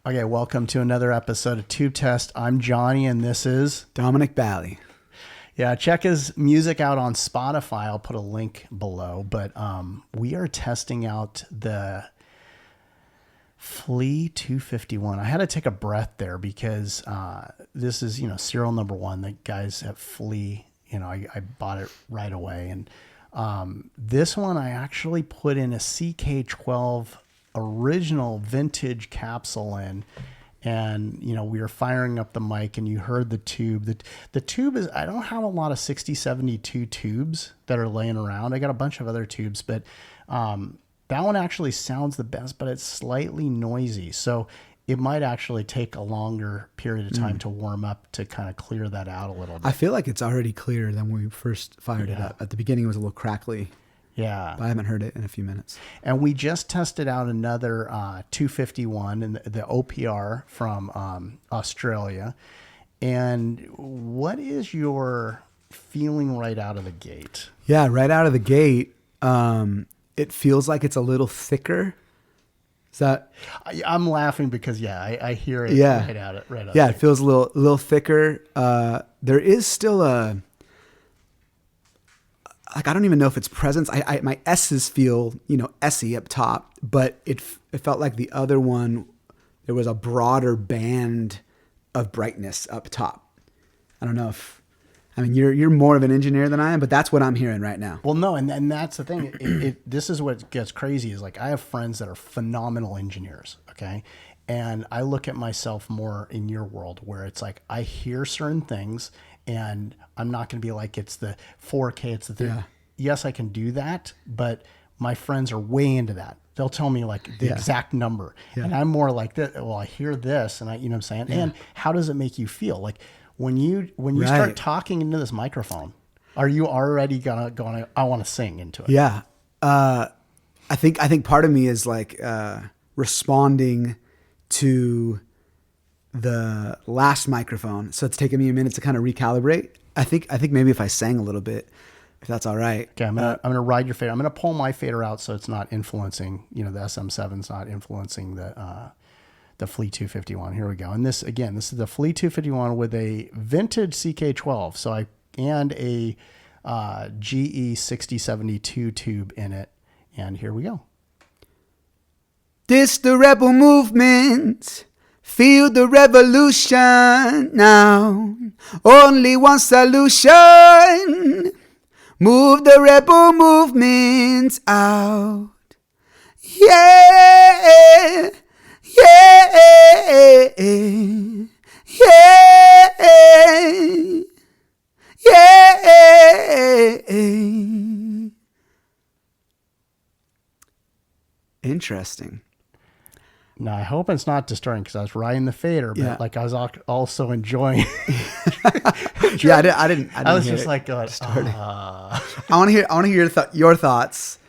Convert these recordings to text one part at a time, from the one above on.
Okay, welcome to another episode of Tube Test. I'm Johnny, and this is Dominic Bally. Yeah. Check his music out on Spotify. I'll put a link below. But we are testing out the Flea 251. I had to take a breath there because this is serial number one. The guys at Flea, I bought it right away, and this one I actually put in a CK12 original vintage capsule in, and we were firing up the mic and you heard the tube. The tube is, I don't have a lot of 6072 tubes that are laying around. I got a bunch of other tubes, but that one actually sounds the best, but it's slightly noisy, so it might actually take a longer period of time to warm up to kind of clear that out a little bit. I feel like it's already clearer than when we first fired it up. At the beginning it was a little crackly. Yeah. But I haven't heard it in a few minutes. And we just tested out another 251 and the OPR from Australia. And what is your feeling right out of the gate? Yeah, right out of the gate, it feels like it's a little thicker. Is that? I'm laughing because I hear it right out of it feels a little thicker. There is still I don't even know if it's presence. My S's feel, S-y up top, but it felt like the other one, there was a broader band of brightness up top. I don't know you're more of an engineer than I am, but that's what I'm hearing right now. Well, no, and that's the thing. This is what gets crazy is like I have friends that are phenomenal engineers, okay? And I look at myself more in your world where it's like I hear certain things and I'm not going to be like it's the 4K, it's the thing. Yeah. Yes, I can do that, but my friends are way into that. They'll tell me like the exact number. Yeah. And I'm more like that. Well, I hear this and what I'm saying? Yeah. And how does it make you feel? Like when you start talking into this microphone, are you already going I want to sing into it? Yeah. I think part of me is like responding to the last microphone. So it's taken me a minute to kind of recalibrate. I think maybe if I sang a little bit, if that's all right. Okay, I'm gonna ride your fader. I'm gonna pull my fader out so it's not influencing. The SM7's not influencing the Flea 251. Here we go. And this is the Flea 251 with a vintage CK12. So and a GE 6072 tube in it. And here we go. This the rebel movement. Feel the revolution now. Only one solution. Move the rebel movement out. Yeah. Yeah. Yeah. Yeah. Interesting. Now, I hope it's not disturbing because I was riding the fader, but like I was also enjoying. Yeah, I didn't. I was just like, going, I want to hear your thoughts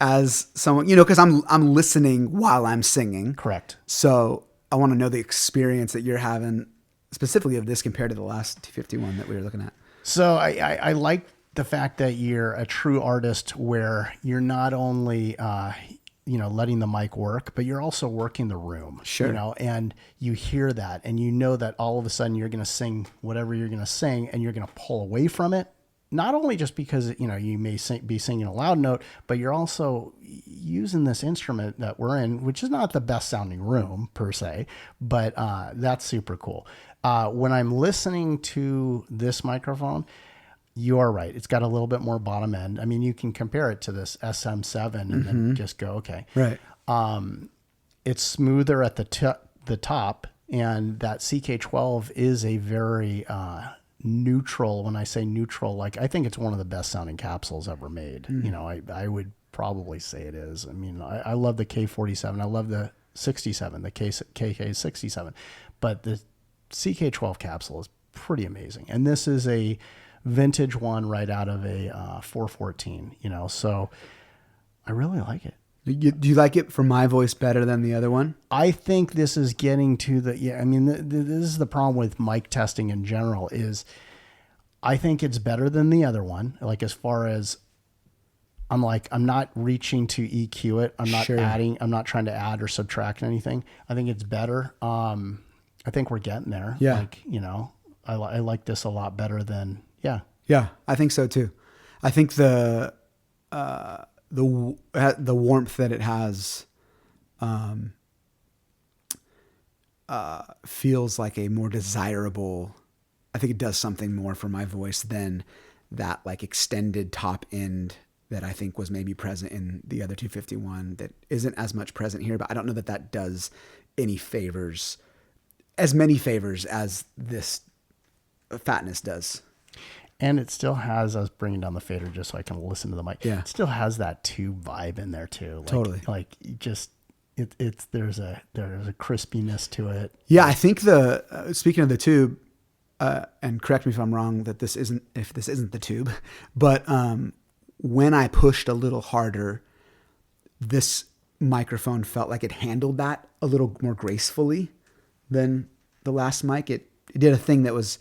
as someone, because I'm listening while I'm singing. Correct. So I want to know the experience that you're having specifically of this compared to the last 251 that we were looking at. So I like the fact that you're a true artist where you're not only letting the mic work, but you're also working the room. Sure. And you hear that and that all of a sudden you're going to sing whatever you're going to sing and you're going to pull away from it. Not only just because, you may be singing a loud note, but you're also using this instrument that we're in, which is not the best sounding room per se, but that's super cool. When I'm listening to this microphone, you are right. It's got a little bit more bottom end. I mean, you can compare it to this SM7 and then just go, okay. Right. It's smoother at the top, and that CK12 is a very neutral. When I say neutral, like I think it's one of the best sounding capsules ever made. I would probably say it is. I mean, I love the K47. I love the 67, the KK67, but the CK12 capsule is pretty amazing. And this is a vintage one right out of a 414, so I really like it. Do you like it for my voice better than the other one? I think this is getting to this is the problem with mic testing in general is I think it's better than the other one. Like as far as I'm like, I'm not reaching to EQ it. I'm not Sure. I'm not trying to add or subtract anything. I think it's better. I think we're getting there. Yeah. Like, I like this a lot better than, yeah. Yeah, I think so too. I think the warmth that it has feels like a more desirable. I think it does something more for my voice than that like extended top end that I think was maybe present in the other 251 that isn't as much present here. But I don't know that that does any favors, as many favors as this fatness does. And it still has, I was bringing down the fader just so I can listen to the mic. Yeah. It still has that tube vibe in there too. Like, Totally. Like just, there's a crispiness to it. Yeah, I think speaking of the tube, and correct me if I'm wrong that this isn't the tube, but when I pushed a little harder, this microphone felt like it handled that a little more gracefully than the last mic. It did a thing that was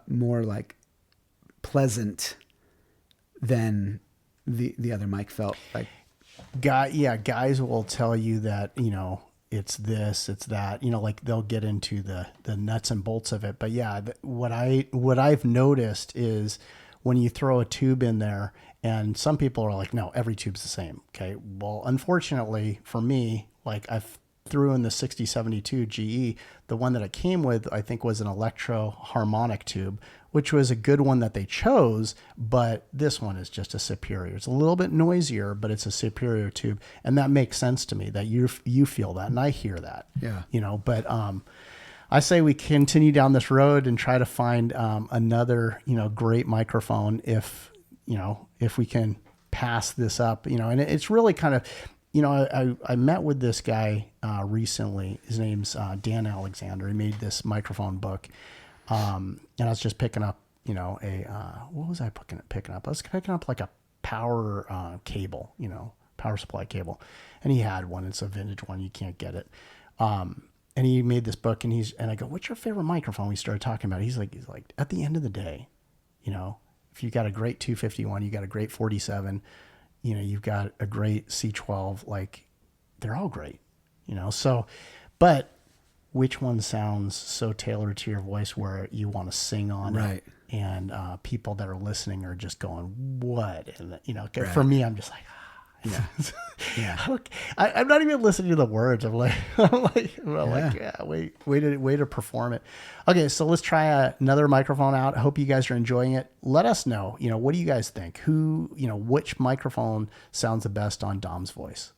more like pleasant than the other mic felt like. Guys will tell you that, it's this, it's that, like they'll get into the nuts and bolts of it. But yeah, what I've noticed is when you throw a tube in there, and some people are like, no, every tube's the same. Okay. Well, unfortunately for me, like I threw in the 6072 GE, the one that it came with, I think was an electro harmonic tube, which was a good one that they chose, but this one is just a superior. It's a little bit noisier, but it's a superior tube. And that makes sense to me that you feel that. And I hear that, Yeah. But, I say we continue down this road and try to find, another, great microphone if we can pass this up, and it's really kind of, I met with this guy, recently. His name's, Dan Alexander. He made this microphone book. And I was just picking up, what was I picking up? I was picking up like a power, cable, power supply cable. And he had one. It's a vintage one. You can't get it. And he made this book and I go, what's your favorite microphone? We started talking about it. He's like, at the end of the day, if you got a great 251, you got a great 47, you've got a great C12, like they're all great, so, but which one sounds so tailored to your voice where you want to sing on Right. it, and people that are listening are just going, what? And Right. for me, I'm just like, Yeah. Yeah. I'm not even listening to the words. I'm like, way to perform it. Okay, so let's try another microphone out. I hope you guys are enjoying it. Let us know. What do you guys think? Which microphone sounds the best on Dom's voice?